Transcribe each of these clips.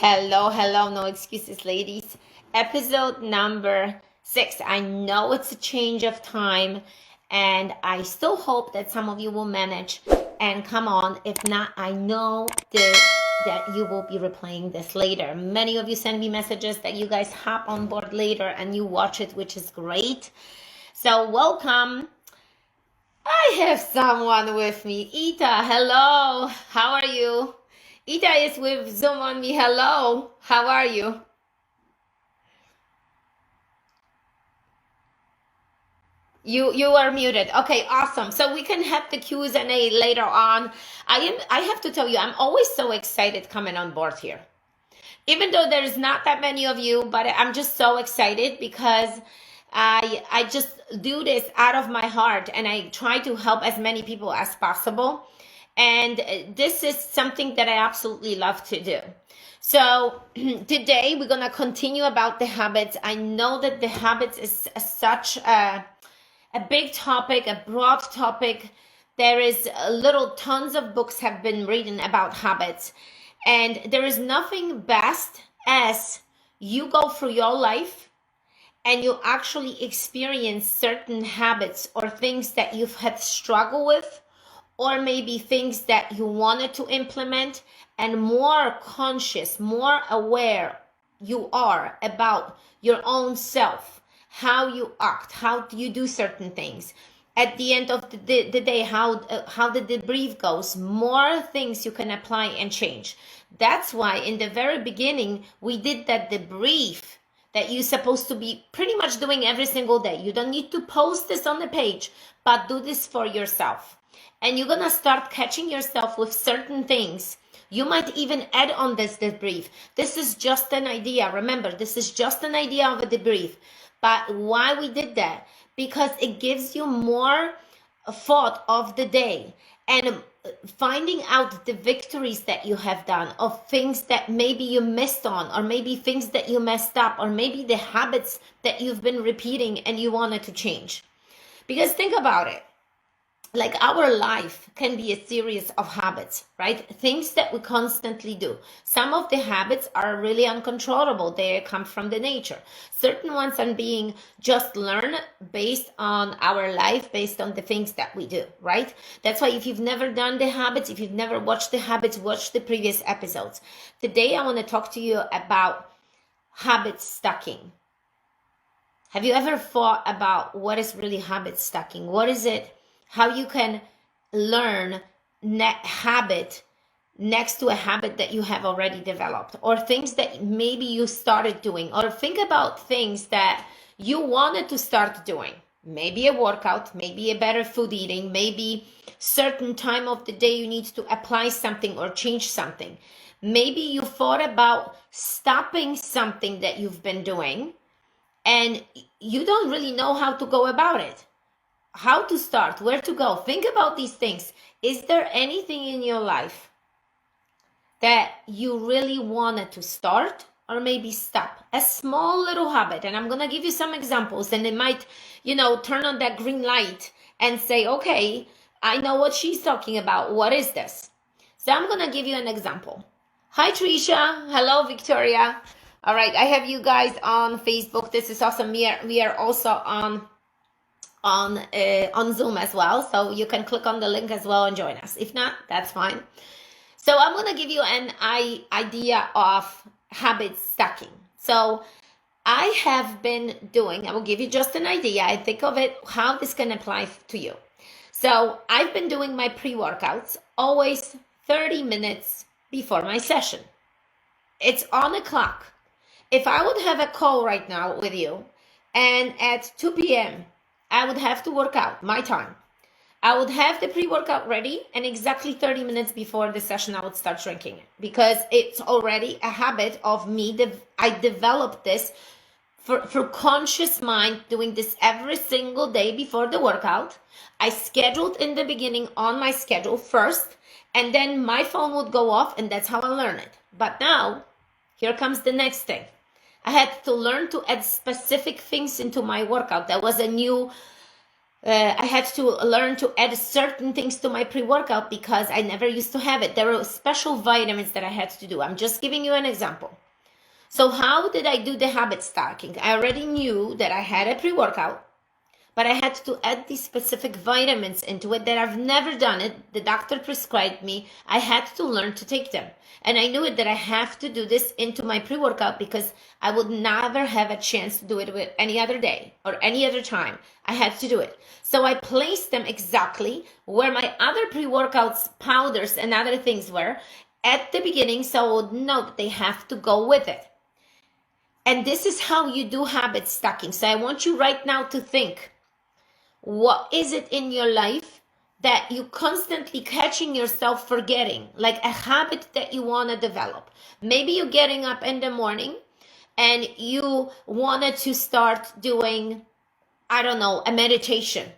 Hello, hello, no excuses, ladies. Episode number 6. I know it's a change of time, and I still hope that some of you will manage and come on. If not, I know that you will be replaying this later. Many of you send me messages that you guys hop on board later and you watch it, which is great. So welcome. I have someone with me. Ita, hello. How are you? Ita is with Zoom on me. Hello. How are you? You are muted. Okay, awesome. So we can have the Q&A later on. I have to tell you, I'm always so excited coming on board here. Even though there's not that many of you, but I'm just so excited because I just do this out of my heart and I try to help as many people as possible. And this is something that I absolutely love to do. So today we're going to continue about the habits. I know that the habits is such a big topic, a broad topic. There is tons of books have been written about habits. And there is nothing best as you go through your life and you actually experience certain habits or things that you've had struggle with, or maybe things that you wanted to implement, and more conscious, more aware you are about your own self, how you act, how you do certain things. At the end of the day, how the debrief goes, more things you can apply and change. That's why in the very beginning, we did that debrief that you're supposed to be pretty much doing every single day. You don't need to post this on the page, but do this for yourself. And you're going to start catching yourself with certain things. You might even add on this debrief. This is just an idea. Remember, this is just an idea of a debrief. But why we did that? Because it gives you more thought of the day and finding out the victories that you have done, of things that maybe you missed on, or maybe things that you messed up, or maybe the habits that you've been repeating and you wanted to change. Because think about it. Like our life can be a series of habits, right? Things that we constantly do. Some of the habits are really uncontrollable. They come from the nature. Certain ones are being just learned based on our life, based on the things that we do, right? That's why if you've never done the habits, if you've never watched the habits, watch the previous episodes. Today, I want to talk to you about habit stacking. Have you ever thought about what is really habit stacking? What is it? How you can learn habit next to a habit that you have already developed, or things that maybe you started doing, or think about things that you wanted to start doing. Maybe a workout, maybe a better food eating, maybe certain time of the day you need to apply something or change something. Maybe you thought about stopping something that you've been doing and you don't really know how to go about it. How to start, where to go. Think about these things. Is there anything in your life that you really wanted to start or maybe stop? A small little habit. And I'm going to give you some examples, and it might, turn on that green light and say, okay, I know what she's talking about. What is this? So I'm going to give you an example. Hi, Trisha. Hello, Victoria. All right. I have you guys on Facebook. This is awesome. We are also on Zoom as well, so you can click on the link as well and join us. If not, that's fine. So I'm going to give you an idea of habit stacking. So I have been doing, I will give you just an idea. I think of it, how this can apply to you. So I've been doing my pre-workouts always 30 minutes before my session. It's on the clock. If I would have a call right now with you and at 2 p.m., I would have to work out my time. I would have the pre-workout ready, and exactly 30 minutes before the session, I would start drinking it, because it's already a habit of me. I developed this through conscious mind, doing this every single day before the workout. I scheduled in the beginning on my schedule first, and then my phone would go off, and that's how I learned it. But now, here comes the next thing. I had to learn to add specific things into my workout. That was a new I had to learn to add certain things to my pre-workout because I never used to have it. There were special vitamins that I had to do. I'm just giving you an example. So how did I do the habit stacking? I already knew that I had a pre-workout, but I had to add these specific vitamins into it that I've never done it. The doctor prescribed me. I had to learn to take them. And I knew it that I have to do this into my pre-workout because I would never have a chance to do it with any other day or any other time. I had to do it. So I placed them exactly where my other pre-workouts, powders, and other things were at the beginning, so I would know that they have to go with it. And this is how you do habit stacking. So I want you right now to think, what is it in your life that you constantly catching yourself forgetting, like a habit that you want to develop? Maybe you're getting up in the morning and you wanted to start doing, I don't know, a meditation.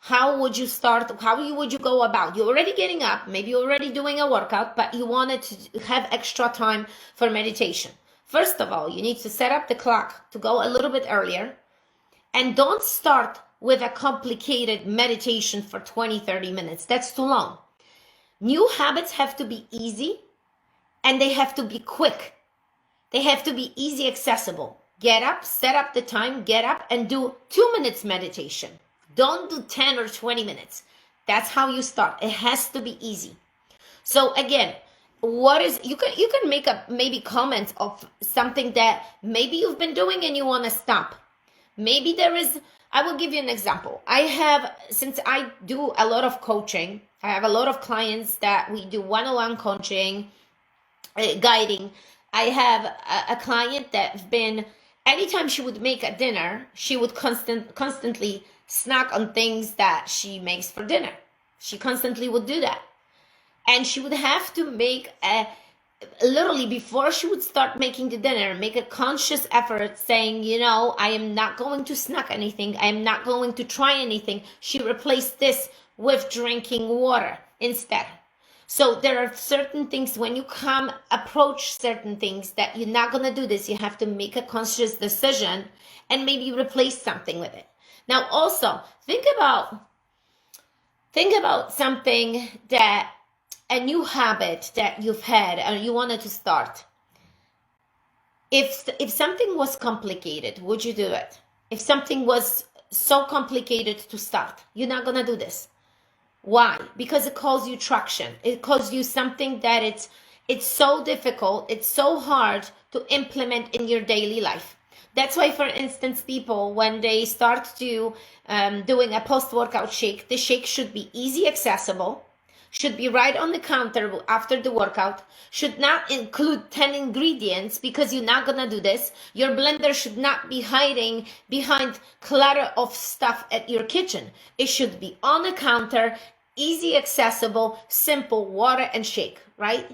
How would you start? How would you go about? You're already getting up, maybe you're already doing a workout, but you wanted to have extra time for meditation. First of all, you need to set up the clock to go a little bit earlier, and don't start with a complicated meditation for 20-30 minutes. That's too long. New habits have to be easy and they have to be quick. They have to be easy accessible. Get up, set up the time, get up and do 2 minutes meditation. Don't do 10 or 20 minutes. That's how you start. It has to be easy. So again, you can make up maybe comments of something that maybe you've been doing and you want to stop. Maybe I will give you an example. Since I do a lot of coaching, I have a lot of clients that we do one-on-one coaching, guiding. I have a client that's been, anytime she would make a dinner, she would constantly snack on things that she makes for dinner. She constantly would do that. And she would have to make literally before she would start making the dinner, make a conscious effort saying, I am not going to snack anything. I am not going to try anything. She replaced this with drinking water instead. So there are certain things when you approach certain things that you're not going to do this. You have to make a conscious decision and maybe replace something with it. Now also think about something that a new habit that you've had and you wanted to start. If something was complicated, would you do it? If something was so complicated to start, you're not gonna do this. Why? Because it calls you traction. It calls you something that it's so difficult, it's so hard to implement in your daily life. That's why, for instance, people, when they start to doing a post-workout shake, the shake should be easy accessible, should be right on the counter after the workout, should not include 10 ingredients because you're not gonna do this. Your blender should not be hiding behind clutter of stuff at your kitchen. It should be on the counter, easy accessible, simple, water and shake, right?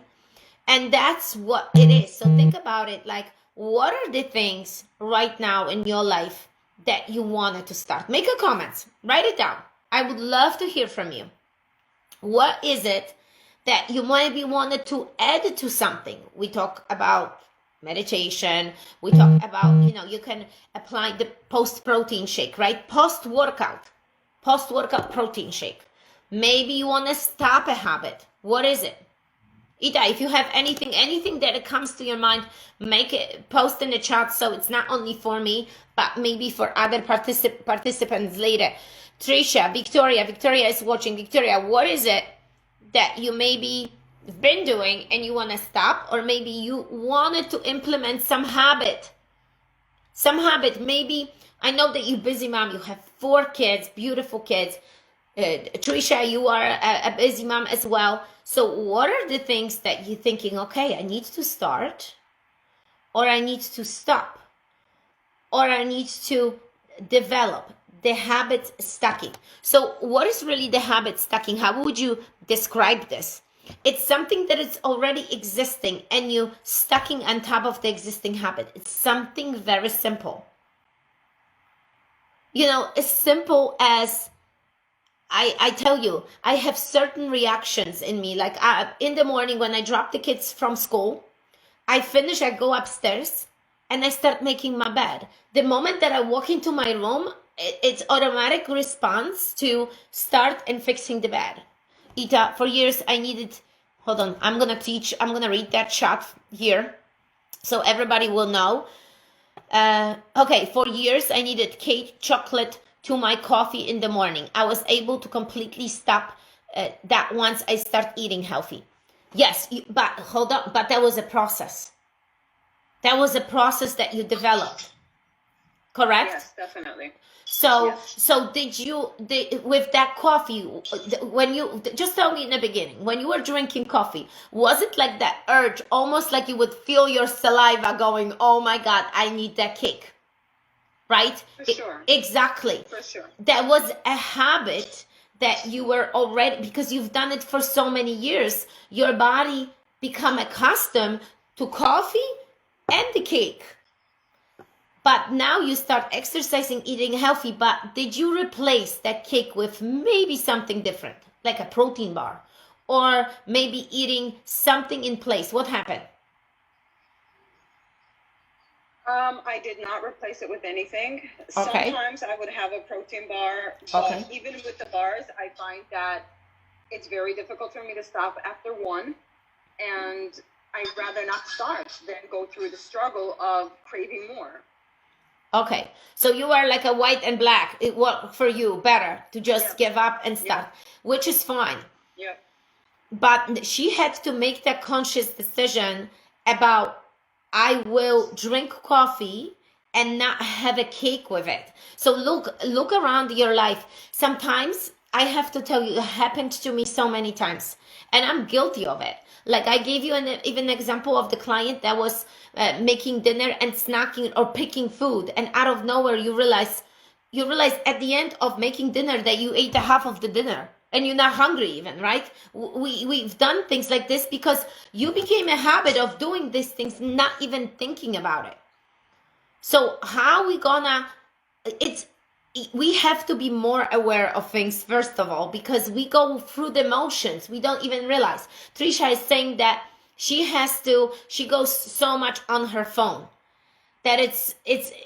And that's what it is. So think about it, like, what are the things right now in your life that you wanted to start? Make a comment, write it down. I would love to hear from you. What is it that you maybe wanted to add to something? We talk about meditation. We talk about, you can apply the post-protein shake, right? Post-workout protein shake. Maybe you want to stop a habit. What is it? Ida, if you have anything that comes to your mind, make it, post in the chat so it's not only for me, but maybe for other participants later. Trisha, Victoria is watching. Victoria, what is it that you maybe been doing and you want to stop? Or maybe you wanted to implement some habit. Maybe, I know that you're busy mom, you have 4 kids, beautiful kids. Trisha, you are a busy mom as well. So what are the things that you're thinking, okay, I need to start, or I need to stop, or I need to develop? The habit stacking. So what is really the habit stacking? How would you describe this? It's something that is already existing and you stacking on top of the existing habit. It's something very simple. As simple as I tell you, I have certain reactions in me. Like in the morning when I drop the kids from school, I go upstairs and I start making my bed. The moment that I walk into my room, it's automatic response to start and fixing the bed. Ita, for years I needed, hold on, I'm gonna read that chat here so everybody will know. Okay, for years I needed cake, chocolate to my coffee in the morning. I was able to completely stop that once I start eating healthy. Yes, but hold on, but that was a process. That was a process that you developed, correct? Yes, definitely. So, Yes. so with that coffee, when you, just tell me in the beginning, when you were drinking coffee, was it like that urge, almost like you would feel your saliva going, oh my God, I need that cake, right? For sure. Exactly. For sure. That was a habit that you were already, because you've done it for so many years, your body become accustomed to coffee and the cake. But now you start exercising, eating healthy, but did you replace that cake with maybe something different, like a protein bar, or maybe eating something in place? What happened? I did not replace it with anything. Okay. Sometimes I would have a protein bar, but Okay. even with the bars, I find that it's very difficult for me to stop after one, and I'd rather not start than go through the struggle of craving more. Okay, so you are like a white and black. It worked for you better to just give up and start, which is fine. Yeah. But she had to make that conscious decision about, I will drink coffee and not have a cake with it. So look around your life. Sometimes I have to tell you, it happened to me so many times, and I'm guilty of it. Like I gave you even example of the client that was making dinner and snacking or picking food, and out of nowhere you realize at the end of making dinner that you ate the half of the dinner and you're not hungry even, right? We've done things like this because you became a habit of doing these things, not even thinking about it. So how we gonna, we have to be more aware of things, first of all, because we go through the motions. We don't even realize. Trisha is saying that she goes so much on her phone that it's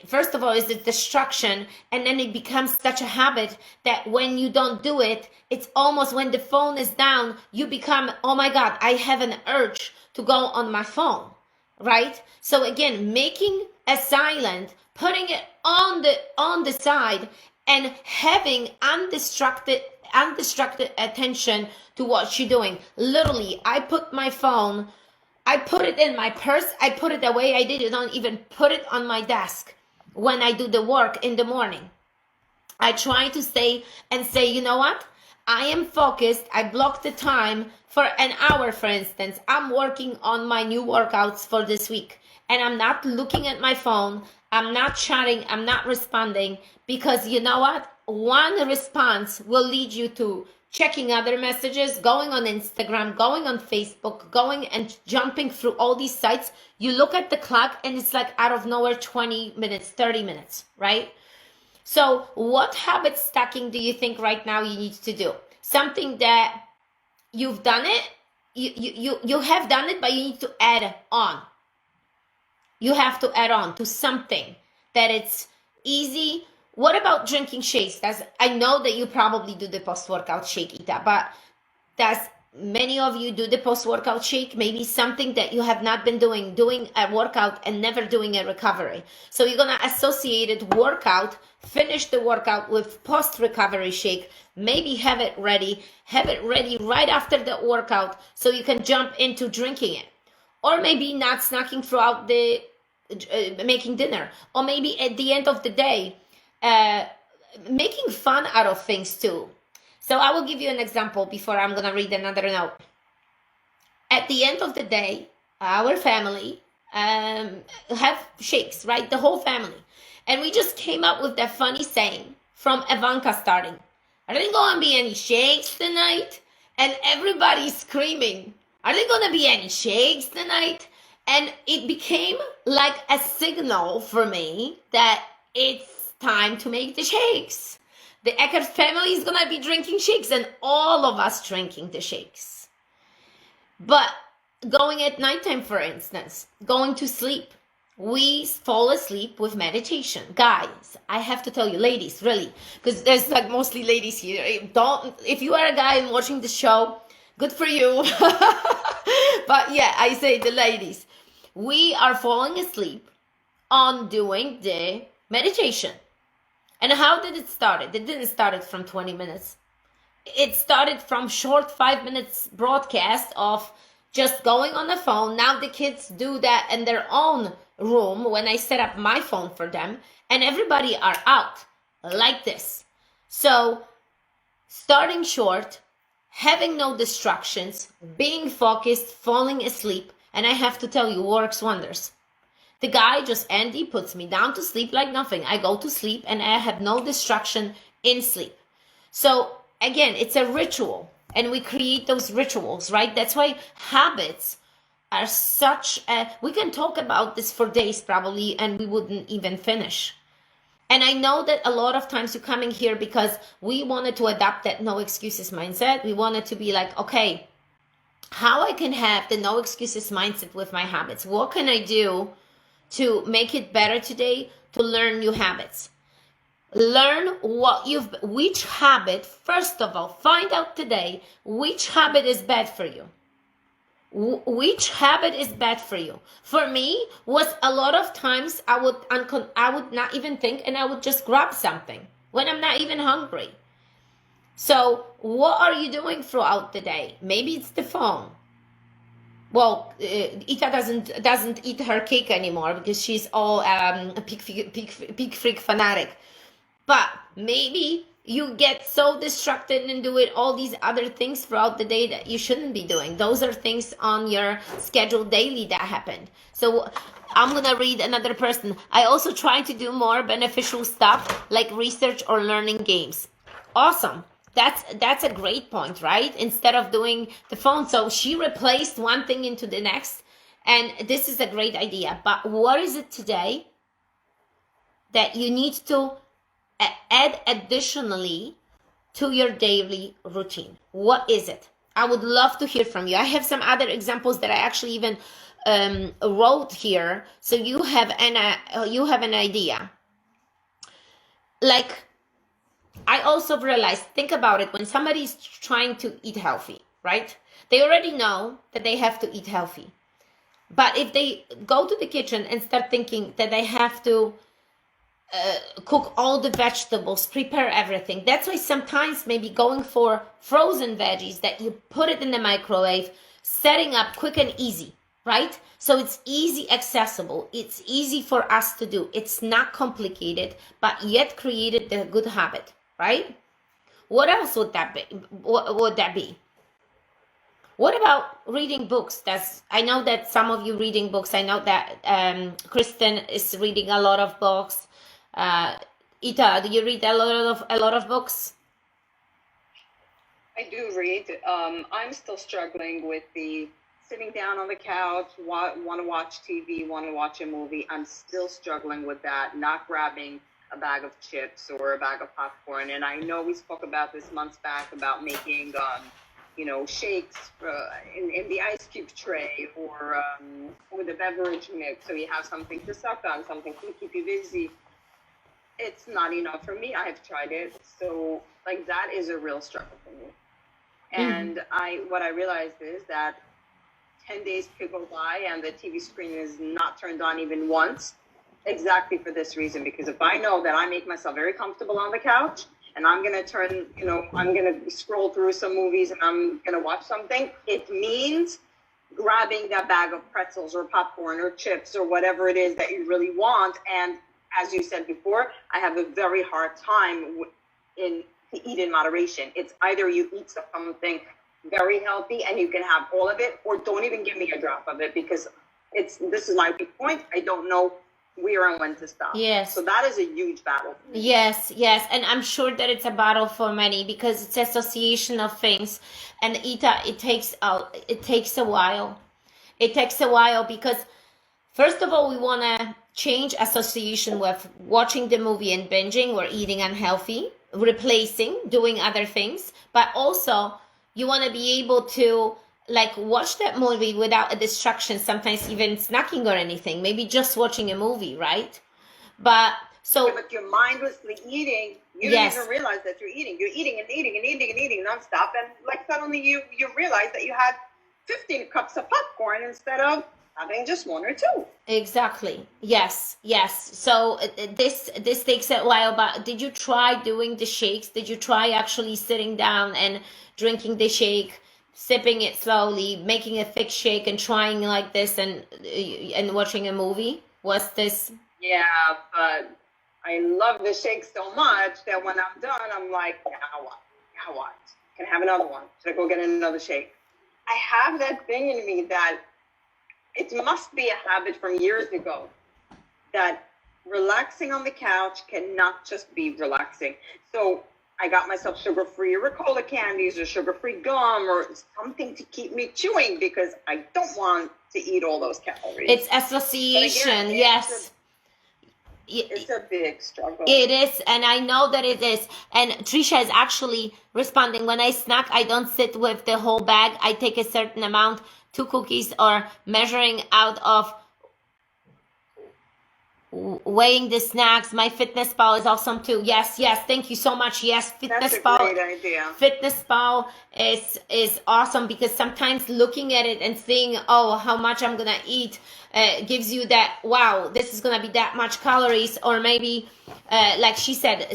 first of all, it's a distraction, and then it becomes such a habit that when you don't do it, it's almost when the phone is down, you become, oh my God, I have an urge to go on my phone, right? So again, making a silent, putting it on the side, and having undistracted attention to what you're doing. Literally, I put my phone, I put it in my purse, I put it away. I don't even put it on my desk when I do the work in the morning. I try to stay and say, you know what? I am focused. I block the time for an hour, for instance. I'm working on my new workouts for this week, and I'm not looking at my phone. I'm not chatting. I'm not responding, because you know what? One response will lead you to checking other messages, going on Instagram, going on Facebook, going and jumping through all these sites. You look at the clock and it's like out of nowhere, 20 minutes, 30 minutes, right? So what habit stacking do you think right now you need to do? Something that you've done it, you have done it, but you need to add on. You have to add on to something that it's easy. What about drinking shakes? I know that you probably do the post-workout shake, Ita, but many of you do the post-workout shake, maybe something that you have not been doing a workout and never doing a recovery. So you're going to associate it workout, finish the workout with post-recovery shake, maybe have it ready right after the workout so you can jump into drinking it. Or maybe not snacking throughout the making dinner, or maybe at the end of the day, making fun out of things too. So I will give you an example before I'm going to read another note. At the end of the day, our family have shakes, right? The whole family. And we just came up with that funny saying from Ivanka starting. Are there going to be any shakes tonight? And everybody's screaming, are there going to be any shakes tonight? And it became like a signal for me that it's time to make the shakes. The Eckert family is going to be drinking shakes, and all of us drinking the shakes. But going at nighttime, for instance, going to sleep, we fall asleep with meditation. Guys, I have to tell you, ladies, really, because there's like mostly ladies here. If you are a guy and watching the show, good for you. But yeah, I say the ladies, we are falling asleep on doing the meditation. And how did it start? It didn't start from 20 minutes. It started from short 5 minutes broadcast of just going on the phone. Now the kids do that in their own room when I set up my phone for them, and everybody are out like this. So starting short, having no distractions, being focused, falling asleep, and I have to tell you, works wonders. The guy Andy puts me down to sleep like nothing. I go to sleep and I have no distraction in sleep. So again, it's a ritual, and we create those rituals, right? That's why habits are such a, we can talk about this for days probably, and we wouldn't even finish. And I know that a lot of times you're coming here because we wanted to adopt that no excuses mindset. We wanted to be like, okay, how I can have the no excuses mindset with my habits? What can I do to make it better today, to learn new habits? Learn which habit, first of all, find out today which habit is bad for you. Which habit is bad for you? For me, was a lot of times I would not even think, and I would just grab something when I'm not even hungry. So what are you doing throughout the day? Maybe it's the phone. Well, Ita doesn't eat her cake anymore because she's all a pig freak fanatic. But maybe you get so distracted and doing all these other things throughout the day that you shouldn't be doing. Those are things on your schedule daily that happened. So I'm going to read another person. I also try to do more beneficial stuff like research or learning games. Awesome. That's a great point, right? Instead of doing the phone. So she replaced one thing into the next. And this is a great idea. But what is it today that you need to add additionally to your daily routine? What is it? I would love to hear from you. I have some other examples that I actually even wrote here, so you have an idea. Like, I also realized, think about it, when somebody's trying to eat healthy, right? They already know that they have to eat healthy. But if they go to the kitchen and start thinking that they have to cook all the vegetables, prepare everything. That's why sometimes maybe going for frozen veggies that you put it in the microwave, setting up quick and easy, right? So it's easy accessible. It's easy for us to do. It's not complicated, but yet created the good habit, right? What else would that be? What would that be? What about reading books? I know that some of you reading books. I know that Kristen is reading a lot of books. Ita, do you read a lot of books? I do read. I'm still struggling with the sitting down on the couch, want to watch TV, want to watch a movie. I'm still struggling with that, not grabbing a bag of chips or a bag of popcorn. And I know we spoke about this months back about making, shakes in the ice cube tray or with a beverage mix. So you have something to suck on, something to keep you busy. It's not enough for me. I have tried it. So like that is a real struggle for me. And what I realized is that 10 days could go by and the TV screen is not turned on even once, exactly for this reason. Because if I know that I make myself very comfortable on the couch and I'm going to I'm going to scroll through some movies and I'm going to watch something, it means grabbing that bag of pretzels or popcorn or chips or whatever it is that you really want. And as you said before, I have a very hard time to eat in moderation. It's either you eat something very healthy and you can have all of it, or don't even give me a drop of it, because this is my weak point. I don't know where and when to stop. Yes. So that is a huge battle for me. Yes. And I'm sure that it's a battle for many because it's association of things. And Ita, it takes a while. It takes a while because first of all, we want to change association with watching the movie and binging or eating unhealthy, replacing, doing other things. But also, you want to be able to like watch that movie without a distraction, sometimes even snacking or anything, maybe just watching a movie, right? But so But you're mindlessly eating. You don't even yes, realize that you're eating. You're eating and eating and eating and eating nonstop. And like suddenly you realize that you had 15 cups of popcorn instead of having just one or two. exactly. Yes, yes. So this takes a while, but did you try doing the shakes? Did you try actually sitting down and drinking the shake, sipping it slowly, making a thick shake and trying like this and watching a movie? Was this Yeah, but I love the shake so much that when I'm done, I'm like, now what? Now what? Can I have another one? Should I go get another shake? I have that thing in me that it must be a habit from years ago that relaxing on the couch cannot just be relaxing. So I got myself sugar-free Ricola candies or sugar-free gum or something to keep me chewing because I don't want to eat all those calories. it's association, again, yes. It's a big struggle. It is, and I know that it is. And Trisha is actually responding. When I snack, I don't sit with the whole bag. I take a certain amount, 2 cookies, or measuring out of weighing the snacks. My Fitness Pal is awesome too. Yes, yes. Thank you so much. Yes, Fitness That's a Pal. great idea. Fitness Pal is awesome because sometimes looking at it and seeing, oh, how much I'm gonna eat gives you that, wow, this is gonna be that much calories. Or maybe like she said,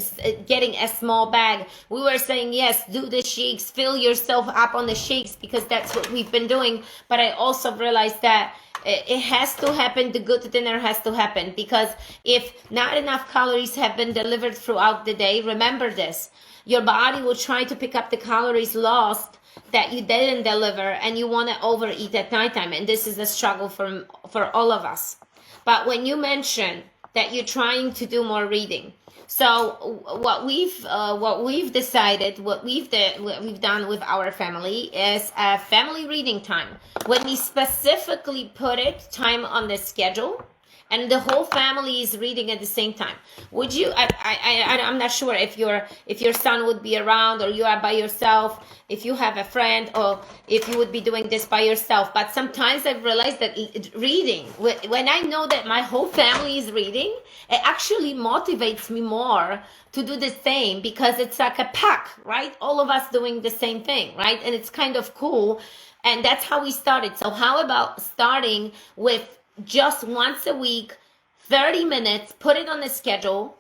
getting a small bag. We were saying, yes, do the shakes, fill yourself up on the shakes because that's what we've been doing. But I also realized that it has to happen. The good dinner has to happen because if not enough calories have been delivered throughout the day, remember this, your body will try to pick up the calories lost that you didn't deliver, and you want to overeat at nighttime. And this is a struggle for all of us. But when you mention that you're trying to do more reading, so what we've decided, what we've done with our family is a family reading time. When we specifically put it time on the schedule, and the whole family is reading at the same time. Would you? I'm not sure if your son would be around, or you are by yourself. If you have a friend, or if you would be doing this by yourself. But sometimes I've realized that reading, when I know that my whole family is reading, it actually motivates me more to do the same because it's like a pack, right? All of us doing the same thing, right? And it's kind of cool. And that's how we started. So how about starting with just once a week, 30 minutes, put it on the schedule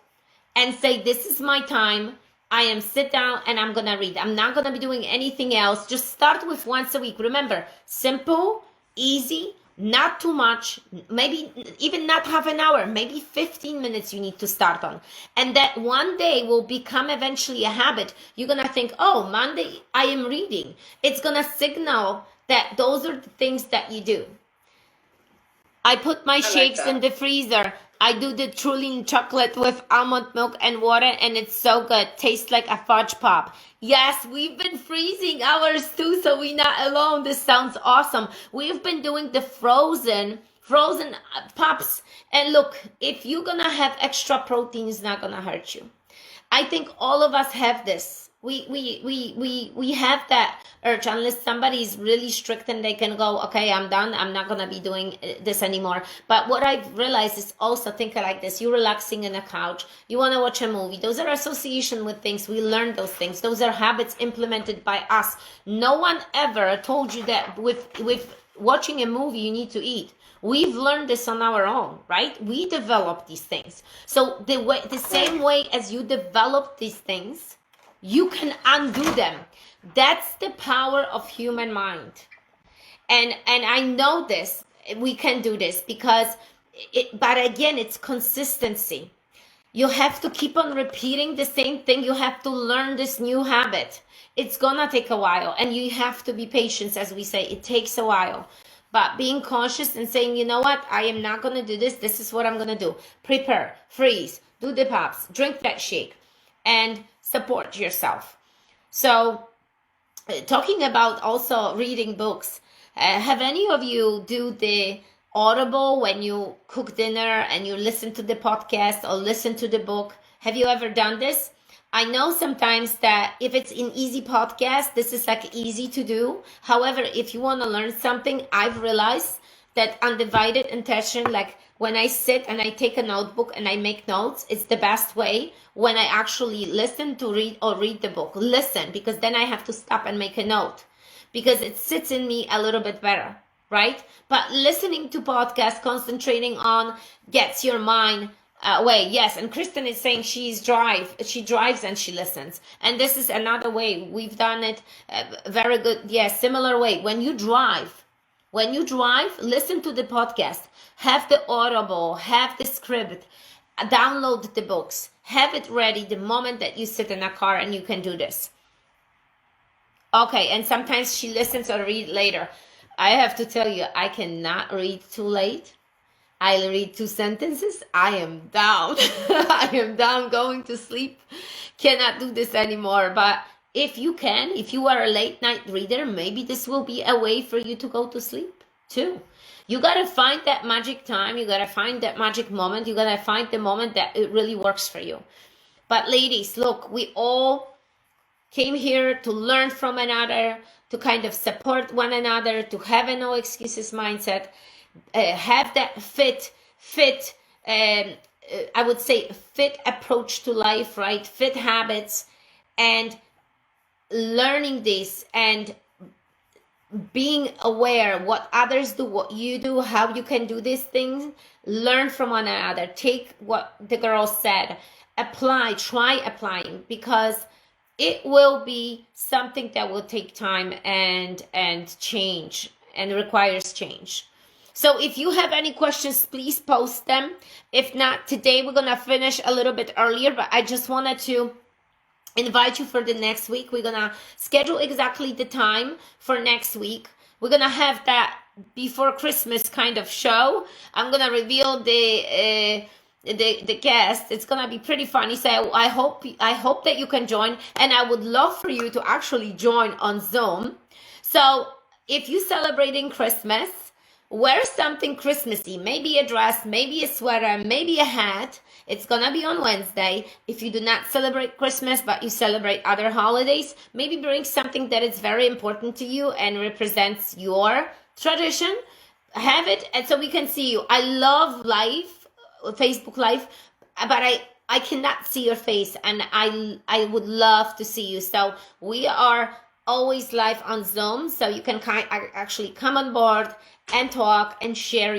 and say, this is my time. I am sit down and I'm going to read. I'm not going to be doing anything else. Just start with once a week. Remember, simple, easy, not too much, maybe even not half an hour, maybe 15 minutes you need to start on. And that one day will become eventually a habit. You're going to think, oh, Monday I am reading. It's going to signal that those are the things that you do. I put my shakes in the freezer. I do the Trulin chocolate with almond milk and water, and it's so good. Tastes like a fudge pop. Yes, we've been freezing ours too, so we're not alone. This sounds awesome. We've been doing the frozen pops. And look, if you're gonna have extra protein, it's not gonna hurt you. I think all of us have this. We have that urge unless somebody is really strict and they can go, okay, I'm done. I'm not going to be doing this anymore. But what I've realized is also think like this. You're relaxing in a couch. You want to watch a movie. Those are association with things. We learn those things. Those are habits implemented by us. No one ever told you that with watching a movie, you need to eat. We've learned this on our own, right? We develop these things. So the same way as you develop these things, you can undo them. That's the power of human mind. And I know this, we can do this because, but again, it's consistency. You have to keep on repeating the same thing. You have to learn this new habit. It's gonna take a while, and you have to be patient, as we say. It takes a while. But being conscious and saying, you know what, I am not gonna do this. This is what I'm gonna do. Prepare, freeze, do the pops, drink that shake, and support yourself. So talking about also reading books, have any of you do the Audible when you cook dinner and you listen to the podcast or listen to the book? Have you ever done this? I know sometimes that if it's an easy podcast, this is like easy to do. However, if you want to learn something, I've realized that undivided attention, like when I sit and I take a notebook and I make notes, it's the best way when I actually listen to read or read the book. Listen, because then I have to stop and make a note because it sits in me a little bit better, right? But listening to podcasts, concentrating on gets your mind way. Yes, and Kristen is saying she drives and she listens, and this is another way we've done it. Very good. Yes, similar way. When you drive, listen to the podcast, have the audible, have the script, download the books, have it ready the moment that you sit in a car, and you can do this. Okay, and sometimes she listens or read later. I have to tell you, I cannot read too late. I'll read 2 sentences. I am down. I am down, going to sleep. Cannot do this anymore. But if you can, if you are a late night reader, maybe this will be a way for you to go to sleep too. You got to find that magic time. You got to find that magic moment. You got to find the moment that it really works for you. But ladies, look, we all came here to learn from another, to kind of support one another, to have a no excuses mindset, have that I would say fit approach to life, right? Fit habits, and learning this and being aware what others do, what you do, how you can do these things. Learn from one another. Take what the girl said, try applying, because it will be something that will take time and change and requires change. So if you have any questions, please post them. If not, today we're going to finish a little bit earlier, but I just wanted to invite you for the next week. We're going to schedule exactly the time for next week. We're going to have that before Christmas kind of show. I'm going to reveal the guest. It's gonna be pretty funny. So I hope that you can join, and I would love for you to actually join on Zoom. So if you're celebrating Christmas, wear something Christmassy, maybe a dress, maybe a sweater, maybe a hat. It's gonna be on Wednesday. If you do not celebrate Christmas but you celebrate other holidays, maybe bring something that is very important to you and represents your tradition. Have it, and so we can see you. I love Facebook Live, but I cannot see your face, and I would love to see you. So we are always live on Zoom, so you can actually come on board and talk and share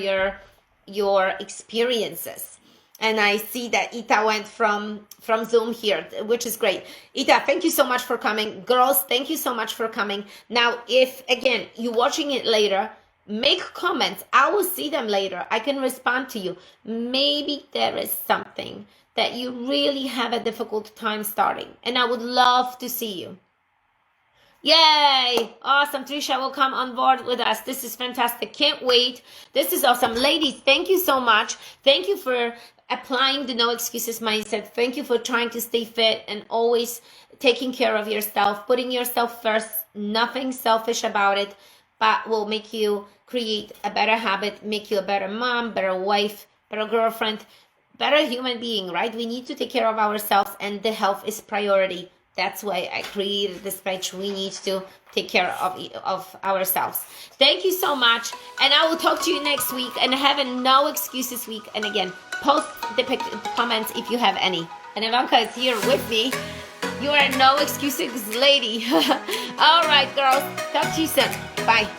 your experiences. And I see that Ita went from Zoom here, which is great. Ita, thank you so much for coming. Girls, thank you so much for coming. Now, if again you're watching it later, make comments. I will see them later. I can respond to you. Maybe there is something that you really have a difficult time starting, and I would love to see you. Yay! Awesome. Trisha will come on board with us. This is fantastic. Can't wait. This is awesome. Ladies, thank you so much. Thank you for applying the no excuses mindset. Thank you for trying to stay fit and always taking care of yourself, putting yourself first. Nothing selfish about it, but will make you create a better habit, make you a better mom, better wife, better girlfriend, better human being, right? We need to take care of ourselves, and the health is priority. That's why I created this page. We need to take care of ourselves. Thank you so much, and I will talk to you next week, and have a no excuses week. And again, post the comments if you have any. And Ivanka is here with me. You are a no excuses lady. All right, girls. Talk to you soon. Bye.